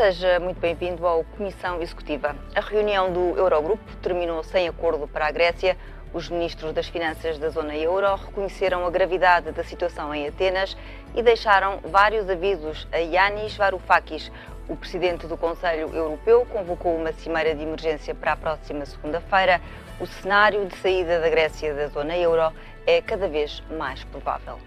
seja muito bem-vindo à Comissão Executiva. A reunião do Eurogrupo terminou sem acordo para a Grécia. Os ministros das Finanças da zona euro reconheceram a gravidade da situação em Atenas e deixaram vários avisos a Yanis Varoufakis. O presidente do Conselho Europeu convocou uma cimeira de emergência para a próxima segunda-feira. O cenário de saída da Grécia da zona euro é cada vez mais provável.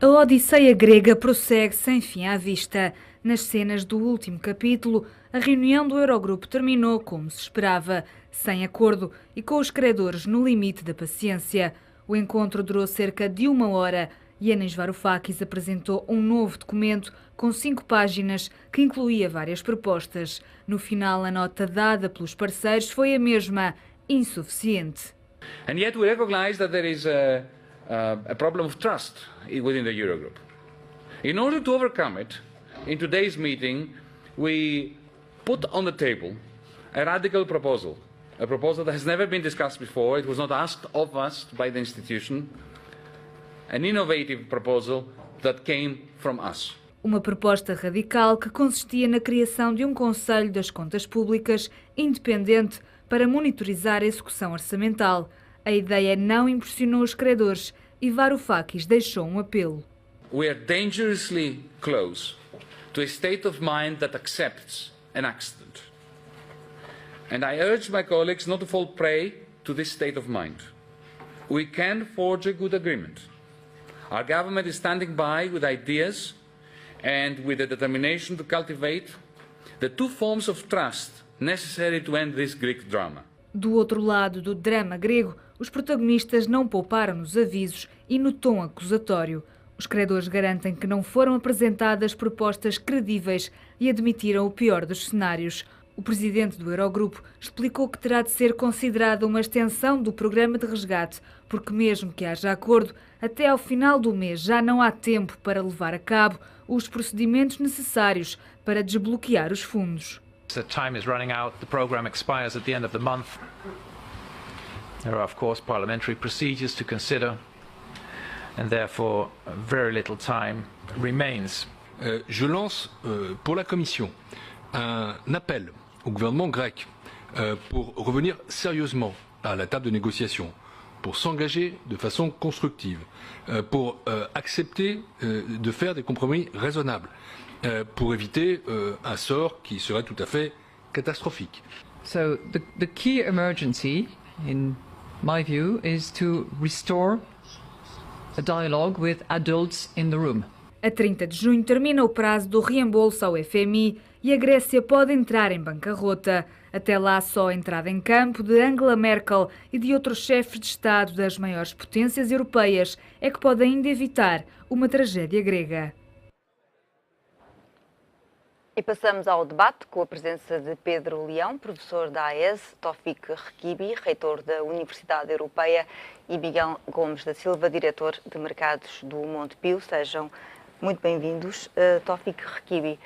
A odisseia grega prossegue sem fim à vista. Nas cenas do último capítulo, a reunião do Eurogrupo terminou como se esperava, sem acordo e com os credores no limite da paciência. O encontro durou cerca de 1 hora. Yanis Varoufakis apresentou um novo documento com 5 páginas que incluía várias propostas. No final, a nota dada pelos parceiros foi a mesma: insuficiente. And yet we recognize that there is a problem of trust within the Eurogroup. In order to overcome it, in today's meeting, we put on the table a radical proposal, a proposal that has never been discussed before. It was not asked of us by the institution, an innovative proposal that came from us. Uma proposta radical que consistia na criação de um Conselho das Contas Públicas independente para monitorizar a execução orçamental. A ideia não impressionou os credores e Varoufakis deixou um apelo. We are dangerously close to a state of mind that accepts an accident. And I urge my colleagues not to fall prey to this state of mind. We can forge a good agreement. Our government is standing by with ideas and with the determination to cultivate the 2 forms of trust necessary to end this Greek drama. Do outro lado do drama grego, os protagonistas não pouparam nos avisos e no tom acusatório. Os credores garantem que não foram apresentadas propostas credíveis e admitiram o pior dos cenários. O presidente do Eurogrupo explicou que terá de ser considerada uma extensão do programa de resgate, porque mesmo que haja acordo, até ao final do mês já não há tempo para levar a cabo os procedimentos necessários para desbloquear os fundos. The time is running out. The program expires at the end of the month. There are, of course, parliamentary procedures to consider, and therefore very little time remains. Je lance pour la Commission un appel au gouvernement grec pour revenir sérieusement à la table de négociation, pour s'engager de façon constructive, pour accepter de faire des compromis raisonnables, pour éviter un sort qui serait tout à fait catastrophique. So the key emergency, in my view, is to restore a dialogue with adults in the room. A 30 de junho termina o prazo do reembolso ao FMI e a Grécia pode entrar em bancarrota. Até lá, só a entrada em campo de Angela Merkel e de outros chefes de Estado das maiores potências europeias é que pode ainda evitar uma tragédia grega. E passamos ao debate com a presença de Pedro Leão, professor da AES, Tawfik Rekibi, reitor da Universidade Europeia, e Miguel Gomes da Silva, diretor de mercados do Montepio. Sejam muito bem-vindos. Tawfik Rekibi,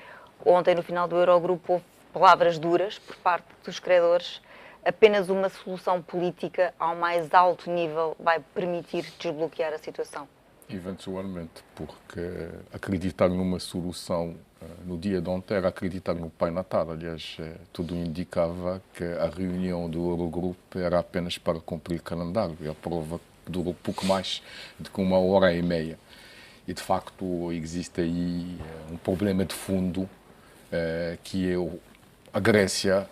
ontem no final do Eurogrupo houve palavras duras por parte dos credores. Apenas uma solução política ao mais alto nível vai permitir desbloquear a situação? Eventualmente, porque acreditar numa solução no dia de ontem era acreditar no Pai Natal. Aliás, tudo indicava que a reunião do Eurogrupo era apenas para cumprir o calendário. E a prova durou pouco mais do que 1h30. E, de facto, existe aí um problema de fundo que é a Grécia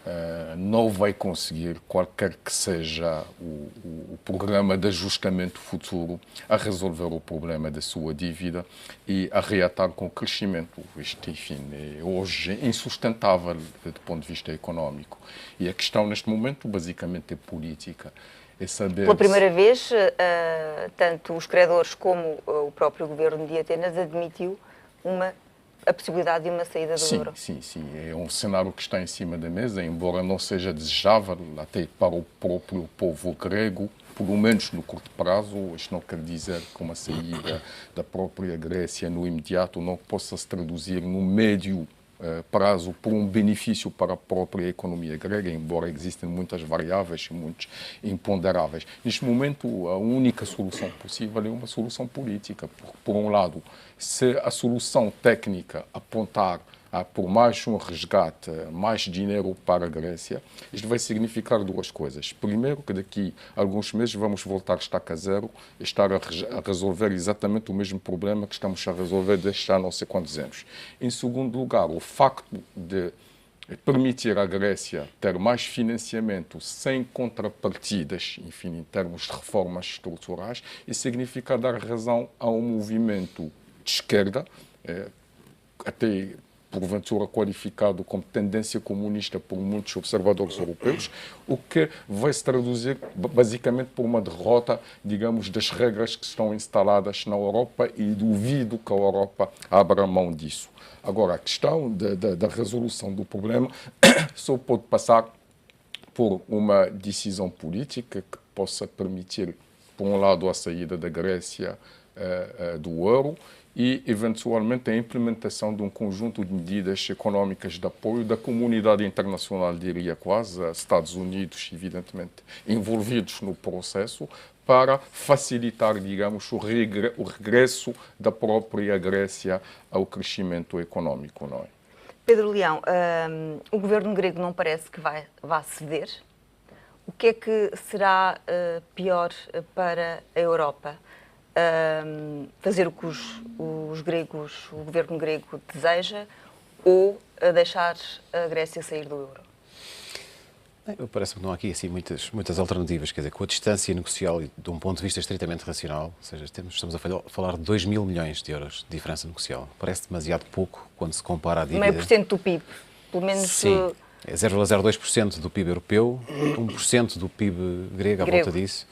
não vai conseguir, qualquer que seja o programa de ajustamento futuro, a resolver o problema da sua dívida e a reatar com o crescimento. Isto, enfim, é hoje insustentável do ponto de vista económico. E a questão, neste momento, basicamente é política. É saber... Pela primeira vez, tanto os credores como o próprio governo de Atenas admitiu a possibilidade de uma saída do euro. Sim. É um cenário que está em cima da mesa, embora não seja desejável até para o próprio povo grego, pelo menos no curto prazo. Isto não quer dizer que uma saída da própria Grécia no imediato não possa se traduzir no médio prazo por um benefício para a própria economia grega, embora existem muitas variáveis e muitos imponderáveis. Neste momento, a única solução possível é uma solução política. Por um lado, se a solução técnica apontar por mais um resgate, mais dinheiro para a Grécia, isto vai significar duas coisas. Primeiro, que daqui a alguns meses vamos voltar a estaca zero e estar a resolver exatamente o mesmo problema que estamos a resolver desde há não sei quantos anos. Em segundo lugar, o facto de permitir à Grécia ter mais financiamento sem contrapartidas, enfim, em termos de reformas estruturais, isso significa dar razão a um movimento de esquerda, até porventura qualificado como tendência comunista por muitos observadores europeus, o que vai se traduzir basicamente por uma derrota, digamos, das regras que estão instaladas na Europa e duvido que a Europa abra mão disso. Agora, a questão da resolução do problema só pode passar por uma decisão política que possa permitir, por um lado, a saída da Grécia do euro e, eventualmente, a implementação de um conjunto de medidas económicas de apoio da comunidade internacional, diria quase, Estados Unidos, evidentemente, envolvidos no processo, para facilitar, digamos, o regresso da própria Grécia ao crescimento económico, não é? Pedro Leão, o governo grego não parece que vá ceder. O que é que será pior para a Europa? Fazer o que o governo grego deseja ou deixar a Grécia sair do euro? Parece-me que não há aqui assim, muitas alternativas. Quer dizer, com a distância negocial e de um ponto de vista estritamente racional, ou seja, estamos a falar de 2 mil milhões de euros de diferença negocial. Parece demasiado pouco quando se compara a dívida. 0,5% do PIB, pelo menos. Sim, é 0,02% do PIB europeu, 1% do PIB grego, à volta disso.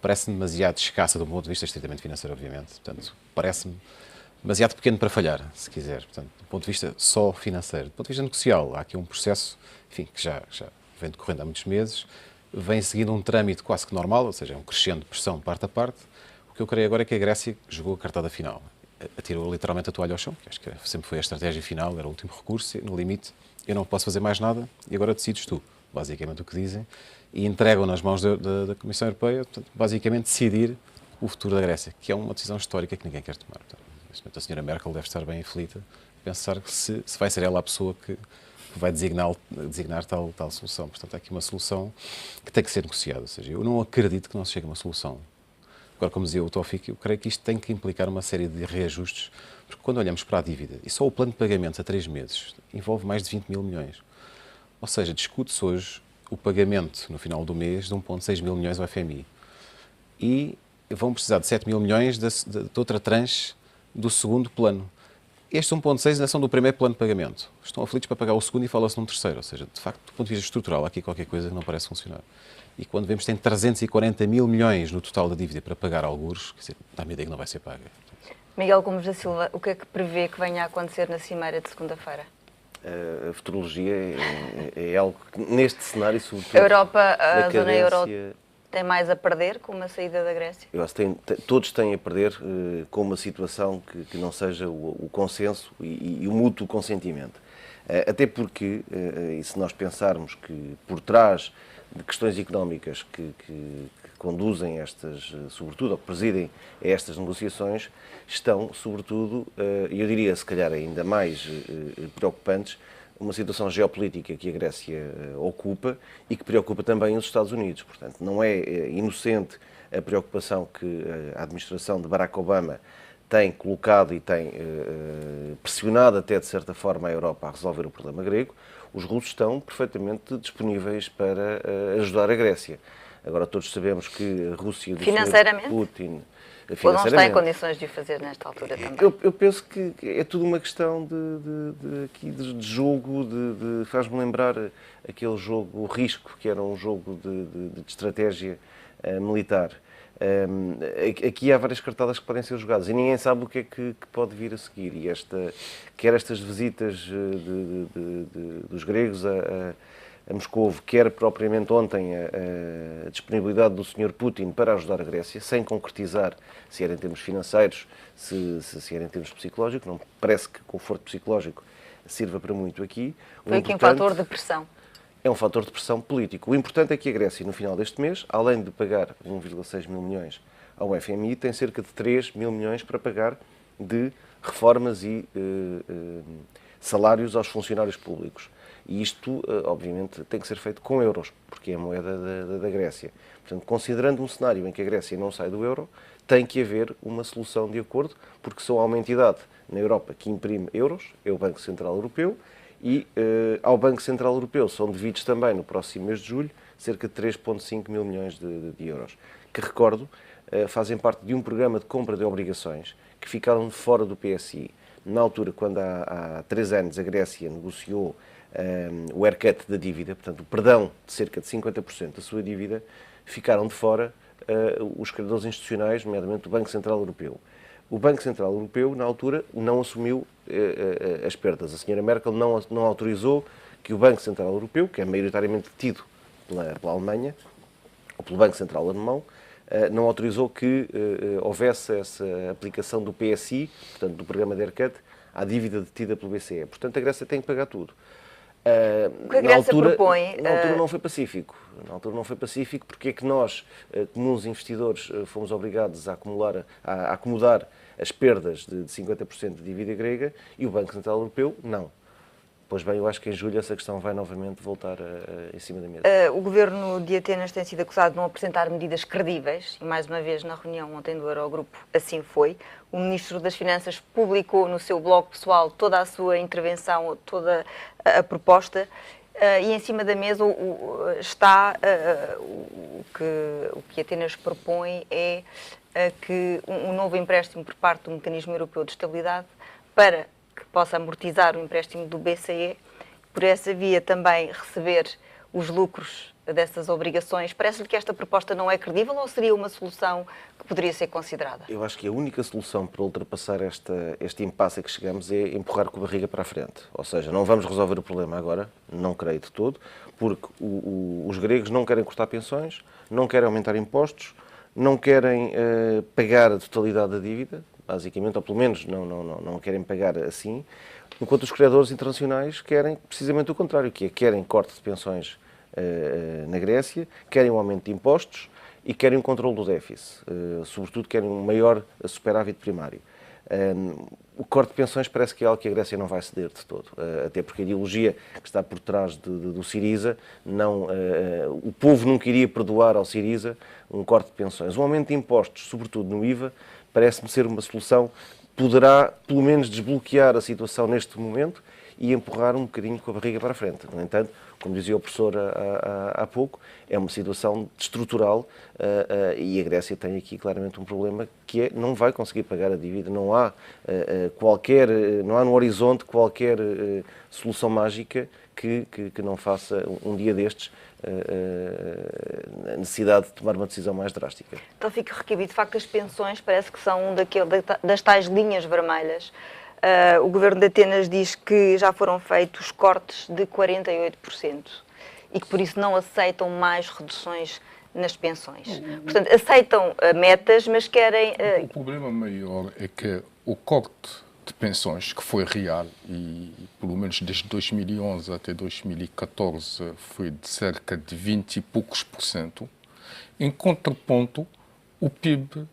Parece-me demasiado escassa do ponto de vista estritamente financeiro, obviamente. Portanto, parece-me demasiado pequeno para falhar, se quiser. Portanto, do ponto de vista só financeiro. Do ponto de vista negocial, há aqui um processo, enfim, que já vem decorrendo há muitos meses, vem seguindo um trâmite quase que normal, ou seja, um crescendo de pressão parte a parte. O que eu creio agora é que a Grécia jogou a cartada final. Atirou literalmente a toalha ao chão, que acho que sempre foi a estratégia final, era o último recurso, e, no limite, eu não posso fazer mais nada e agora decides tu, basicamente o que dizem, e entregam nas mãos da Comissão Europeia, portanto, basicamente decidir o futuro da Grécia, que é uma decisão histórica que ninguém quer tomar. Portanto, neste momento a senhora Merkel deve estar bem aflita, pensar que se vai ser ela a pessoa que vai designar tal solução. Portanto, há aqui uma solução que tem que ser negociada. Ou seja, eu não acredito que não se chegue a uma solução. Agora, como dizia o Tawfik, eu creio que isto tem que implicar uma série de reajustes, porque quando olhamos para a dívida, e só o plano de pagamentos a 3 meses, envolve mais de 20 mil milhões. Ou seja, discute-se hoje o pagamento, no final do mês, de 1,6 mil milhões ao FMI. E vão precisar de 7 mil milhões de outra tranche do segundo plano. Estes 1,6 ainda são do primeiro plano de pagamento. Estão aflitos para pagar o segundo e fala-se num terceiro. Ou seja, de facto, do ponto de vista estrutural, há aqui qualquer coisa que não parece funcionar. E quando vemos que tem 340 mil milhões no total da dívida para pagar algures, quer dizer, dá-me a ideia que não vai ser paga. Miguel Gomes da Silva, o que é que prevê que venha a acontecer na cimeira de segunda-feira? A futurologia é algo que, neste cenário, sobretudo, a Europa, a zona euro, tem mais a perder com uma saída da Grécia? Eu acho que todos têm a perder com uma situação que não seja o consenso e o mútuo consentimento. Até porque, e se nós pensarmos que por trás de questões económicas que conduzem estas, sobretudo, ou que presidem a estas negociações, estão, sobretudo, e eu diria, se calhar ainda mais preocupantes, uma situação geopolítica que a Grécia ocupa e que preocupa também os Estados Unidos. Portanto, não é inocente a preocupação que a administração de Barack Obama tem colocado e tem pressionado até, de certa forma, a Europa a resolver o problema grego. Os russos estão perfeitamente disponíveis para ajudar a Grécia. Agora, todos sabemos que a Rússia do financeiramente? Putin... Ou não está em condições de o fazer nesta altura também? Eu penso que é tudo uma questão de jogo, faz-me lembrar aquele jogo, o Risco, que era um jogo de estratégia militar. Aqui há várias cartadas que podem ser jogadas e ninguém sabe o que é que pode vir a seguir. E quer estas visitas dos gregos a Moscovo, quer propriamente ontem a disponibilidade do Sr. Putin para ajudar a Grécia, sem concretizar se era em termos financeiros, se era em termos psicológicos, não parece que o conforto psicológico sirva para muito aqui. Foi aqui um fator de pressão. É um fator de pressão político. O importante é que a Grécia, no final deste mês, além de pagar 1,6 mil milhões ao FMI, tem cerca de 3 mil milhões para pagar de reformas e salários aos funcionários públicos. E isto, obviamente, tem que ser feito com euros, porque é a moeda da Grécia. Portanto, considerando um cenário em que a Grécia não sai do euro, tem que haver uma solução de acordo, porque só há uma entidade na Europa que imprime euros, é o Banco Central Europeu, e ao Banco Central Europeu são devidos também, no próximo mês de julho, cerca de 3,5 mil milhões de euros, que, recordo, fazem parte de um programa de compra de obrigações que ficaram de fora do PSI. Na altura, quando há 3 anos a Grécia negociou o haircut da dívida, portanto, o perdão de cerca de 50% da sua dívida, ficaram de fora os credores institucionais, nomeadamente o Banco Central Europeu. O Banco Central Europeu, na altura, não assumiu as perdas. A senhora Merkel não autorizou que o Banco Central Europeu, que é maioritariamente detido pela Alemanha, ou pelo Banco Central Alemão, não autorizou que houvesse essa aplicação do PSI, portanto, do programa de haircut, à dívida detida pelo BCE. Portanto, a Grécia tem que pagar tudo. O que a Grécia propõe... Na altura não foi pacífico. Na altura não foi pacífico porque é que nós, comuns investidores, fomos obrigados a acomodar as perdas de 50% de dívida grega e o Banco Central Europeu não. Pois bem, eu acho que em julho essa questão vai novamente voltar em cima da mesa. O governo de Atenas tem sido acusado de não apresentar medidas credíveis e, mais uma vez, na reunião ontem do Eurogrupo, assim foi. O Ministro das Finanças publicou no seu blog pessoal toda a sua intervenção, toda a proposta e em cima da mesa está o que Atenas propõe é que um novo empréstimo por parte do Mecanismo Europeu de Estabilidade para que possa amortizar o empréstimo do BCE, por essa via também receber os lucros dessas obrigações. Parece-lhe que esta proposta não é credível ou seria uma solução que poderia ser considerada? Eu acho que a única solução para ultrapassar este impasse a que chegamos é empurrar com a barriga para a frente. Ou seja, não vamos resolver o problema agora, não creio de todo, porque os gregos não querem cortar pensões, não querem aumentar impostos, não querem pagar a totalidade da dívida, basicamente, ou pelo menos não querem pagar assim, enquanto os credores internacionais querem precisamente o contrário, que é querem corte de pensões na Grécia, querem um aumento de impostos e querem um controle do déficit, sobretudo querem um maior superávit primário. O corte de pensões parece que é algo que a Grécia não vai ceder de todo, até porque a ideologia que está por trás do Syriza, o povo nunca iria perdoar ao Syriza um corte de pensões. Um aumento de impostos, sobretudo no IVA, parece-me ser uma solução que poderá, pelo menos, desbloquear a situação neste momento e empurrar um bocadinho com a barriga para a frente. No entanto, como dizia o professor há pouco, é uma situação estrutural e a Grécia tem aqui claramente um problema que é não vai conseguir pagar a dívida, não há no horizonte qualquer solução mágica que não faça um dia destes a necessidade de tomar uma decisão mais drástica. Então fica requerido, de facto, as pensões parece que são das tais linhas vermelhas. O governo de Atenas diz que já foram feitos cortes de 48% e que por isso não aceitam mais reduções nas pensões. Portanto, aceitam metas, mas querem... O problema maior é que o corte de pensões, que foi real e pelo menos desde 2011 até 2014 foi de cerca de 20 e poucos %, em contraponto, o PIB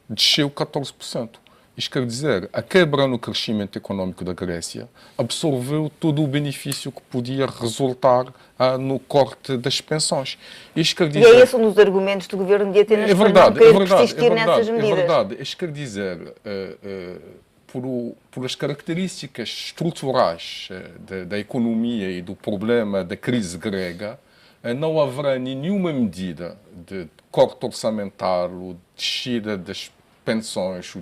desceu 14%. Isto quer dizer, a quebra no crescimento económico da Grécia absorveu todo o benefício que podia resultar no corte das pensões. Isto quer dizer, e é esse um dos argumentos do governo de Atenas para não querer persistir nessas medidas. É verdade. Isto quer dizer, por as características estruturais da economia e do problema da crise grega, não haverá nenhuma medida de corte orçamentário, descida das pensões,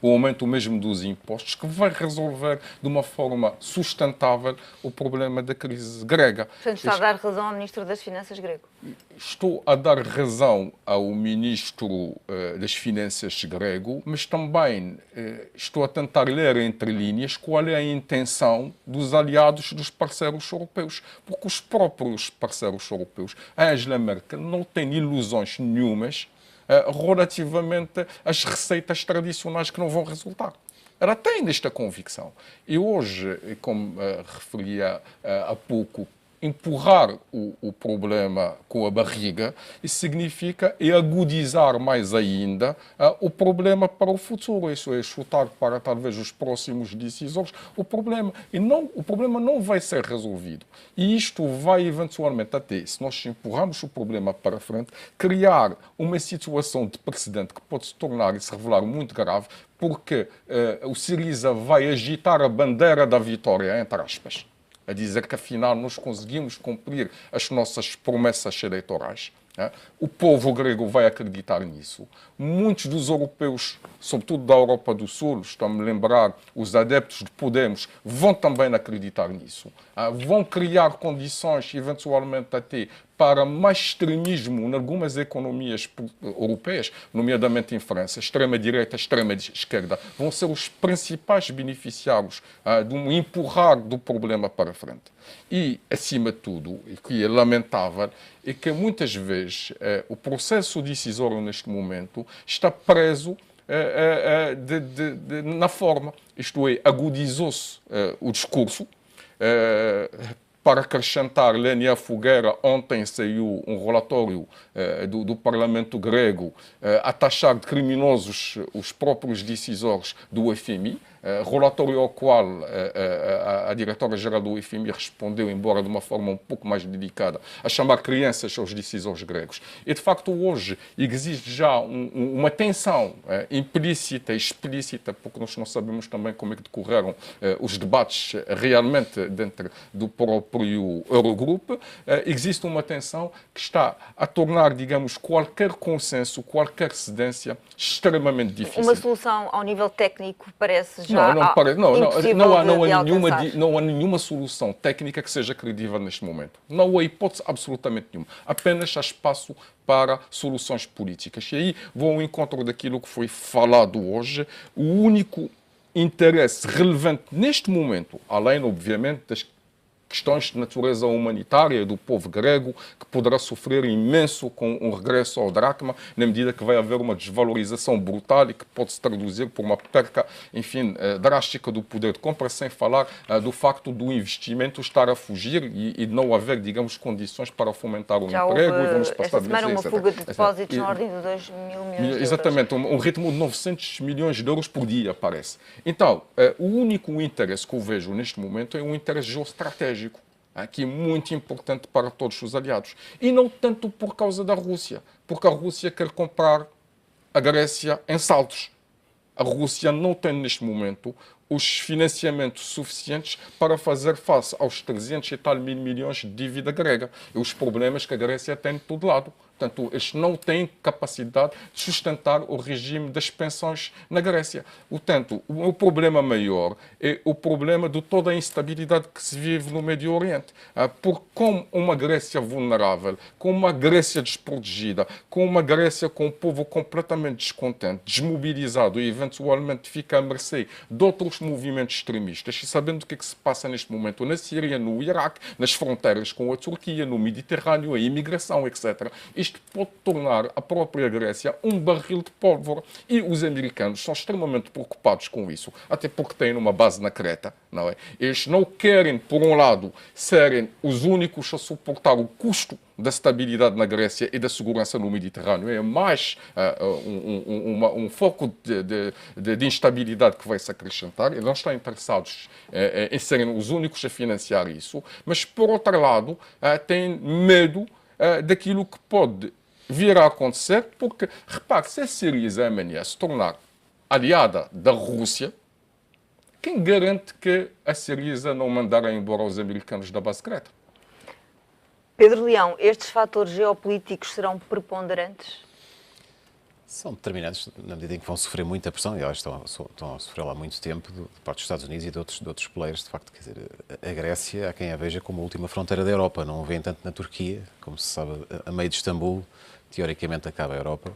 o aumento mesmo dos impostos, que vai resolver de uma forma sustentável o problema da crise grega. Portanto, está a dar razão ao Ministro das Finanças grego? Estou a dar razão ao Ministro das Finanças grego, mas também estou a tentar ler entre linhas qual é a intenção dos aliados dos parceiros europeus. Porque os próprios parceiros europeus, a Angela Merkel, não tem ilusões nenhumas relativamente às receitas tradicionais que não vão resultar. Ela tem esta convicção. E hoje, como referia há pouco, empurrar o problema com a barriga, isso significa agudizar mais ainda o problema para o futuro. Isso é chutar para talvez os próximos decisores o problema. O problema não vai ser resolvido. E isto vai eventualmente até, se nós empurrarmos o problema para frente, criar uma situação de precedente que pode se tornar e se revelar muito grave, porque o Syriza vai agitar a bandeira da vitória, entre aspas, a dizer que afinal nós conseguimos cumprir as nossas promessas eleitorais. O povo grego vai acreditar nisso. Muitos dos europeus, sobretudo da Europa do Sul, estão-me a lembrar, os adeptos de Podemos, vão também acreditar nisso. Vão criar condições, eventualmente até, para mais extremismo em algumas economias europeias, nomeadamente em França. Extrema-direita, extrema-esquerda vão ser os principais beneficiários de um empurrar do problema para frente. E, acima de tudo, o que é lamentável, é que muitas vezes o processo decisório neste momento está preso na forma, isto é, agudizou-se o discurso. Para acrescentar lenha à fogueira, ontem saiu um relatório do Parlamento grego a taxar de criminosos os próprios decisores do FMI, relatório ao qual a diretora-geral do FMI respondeu, embora de uma forma um pouco mais dedicada, a chamar crianças aos decisores gregos. E, de facto, hoje existe já uma tensão implícita e explícita, porque nós não sabemos também como é que decorreram os debates realmente dentro do próprio Eurogrupo. Existe uma tensão que está a tornar, digamos, qualquer consenso, qualquer cedência extremamente difícil. Uma solução ao nível técnico parece já não há nenhuma solução técnica que seja credível neste momento. Não há hipótese absolutamente nenhuma. Apenas há espaço para soluções políticas. E aí vou ao encontro daquilo que foi falado hoje. O único interesse relevante neste momento, além, obviamente, das questões de natureza humanitária do povo grego, que poderá sofrer imenso com um regresso ao dracma, na medida que vai haver uma desvalorização brutal e que pode se traduzir por uma perca, enfim, drástica do poder de compra, sem falar do facto do investimento estar a fugir e não haver, digamos, condições para fomentar o emprego. E vamos passar esta semana uma fuga de depósitos na ordem de 2 mil milhões de euros. Exatamente, um ritmo de 900 milhões de euros por dia, parece. Então, o único interesse que eu vejo neste momento é um interesse geoestratégico, que é muito importante para todos os aliados. E não tanto por causa da Rússia, porque a Rússia quer comprar a Grécia em saltos. A Rússia não tem, neste momento, os financiamentos suficientes para fazer face aos 300 e tal mil milhões de dívida grega e os problemas que a Grécia tem de todo lado. Portanto, eles não têm capacidade de sustentar o regime das pensões na Grécia. Portanto, o problema maior é o problema de toda a instabilidade que se vive no Médio Oriente. Porque com uma Grécia vulnerável, com uma Grécia desprotegida, com uma Grécia com o povo completamente descontente, desmobilizado e eventualmente fica à mercê de outros movimentos extremistas, e sabendo o que é que se passa neste momento na Síria, no Iraque, nas fronteiras com a Turquia, no Mediterrâneo, a imigração, etc., isto pode tornar a própria Grécia um barril de pólvora. E os americanos são extremamente preocupados com isso, até porque têm uma base na Creta, não é? Eles não querem, por um lado, serem os únicos a suportar o custo da estabilidade na Grécia e da segurança no Mediterrâneo. É mais um foco de instabilidade que vai se acrescentar. Eles não estão interessados em serem os únicos a financiar isso, mas, por outro lado, têm medo daquilo que pode vir a acontecer, porque, repare, se a Síria amanhã se tornar aliada da Rússia, quem garante que a Síria não mandará embora os americanos da base Creta? Pedro Leão, estes fatores geopolíticos serão preponderantes? São determinantes na medida em que vão sofrer muita pressão, e elas estão a sofrer lá há muito tempo, de parte dos Estados Unidos e de outros players. De facto, quer dizer, a Grécia há quem a veja como a última fronteira da Europa, não o vêem tanto na Turquia, como se sabe, a meio de Istambul, teoricamente acaba a Europa,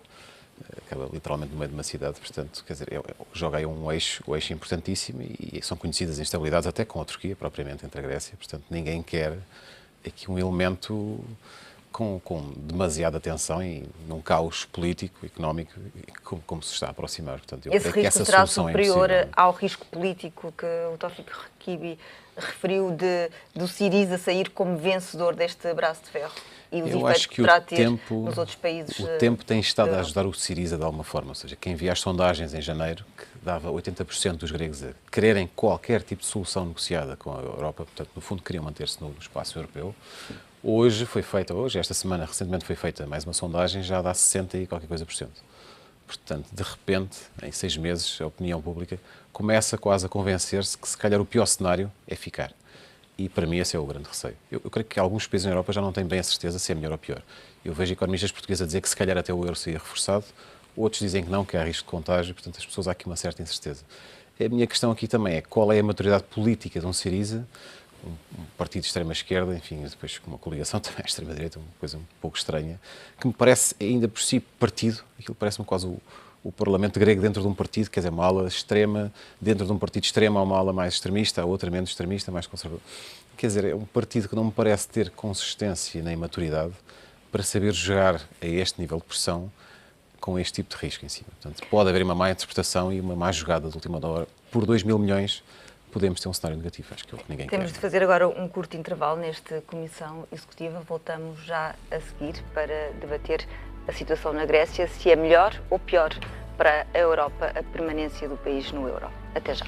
acaba literalmente no meio de uma cidade, portanto, quer dizer, joga aí um eixo importantíssimo, e são conhecidas instabilidades até com a Turquia, propriamente, entre a Grécia, portanto, ninguém quer aqui um elemento com demasiada tensão e num caos político, económico, como se está a aproximar. Portanto, eu esse creio que risco essa será solução superior é ao risco político que o Tawfik Rekibi referiu do Syriza sair como vencedor deste braço de ferro? E os Eu efeitos acho que poderá ter nos outros países? O tempo tem estado a ajudar o Syriza de alguma forma. Ou seja, quem via as sondagens em janeiro, que dava 80% dos gregos a quererem qualquer tipo de solução negociada com a Europa, portanto, no fundo, queriam manter-se no espaço europeu. Esta semana, recentemente foi feita mais uma sondagem, já dá 60 e qualquer coisa por cento. Portanto, de repente, em 6 meses, a opinião pública começa quase a convencer-se que, se calhar, o pior cenário é ficar. E, para mim, esse é o grande receio. Eu creio que alguns países na Europa já não têm bem a certeza se é melhor ou pior. Eu vejo economistas portugueses a dizer que, se calhar, até o euro seria reforçado. Outros dizem que não, que há risco de contágio. Portanto, as pessoas há aqui uma certa incerteza. A minha questão aqui também é qual é a maturidade política de um Syriza, um partido de extrema-esquerda, enfim, depois com uma coligação também à extrema-direita, uma coisa um pouco estranha, que me parece, ainda por si, partido. Aquilo parece-me quase o Parlamento grego dentro de um partido, quer dizer, uma ala extrema, dentro de um partido extremo há uma ala mais extremista, há outra menos extremista, mais conservadora. Quer dizer, é um partido que não me parece ter consistência nem maturidade para saber jogar a este nível de pressão com este tipo de risco em cima. Portanto, pode haver uma má interpretação e uma má jogada de última hora. Por 2 mil milhões podemos ter um cenário negativo, acho que é o que ninguém quer. Temos de fazer agora um curto intervalo nesta Comissão Executiva. Voltamos já a seguir para debater a situação na Grécia, se é melhor ou pior para a Europa a permanência do país no euro. Até já.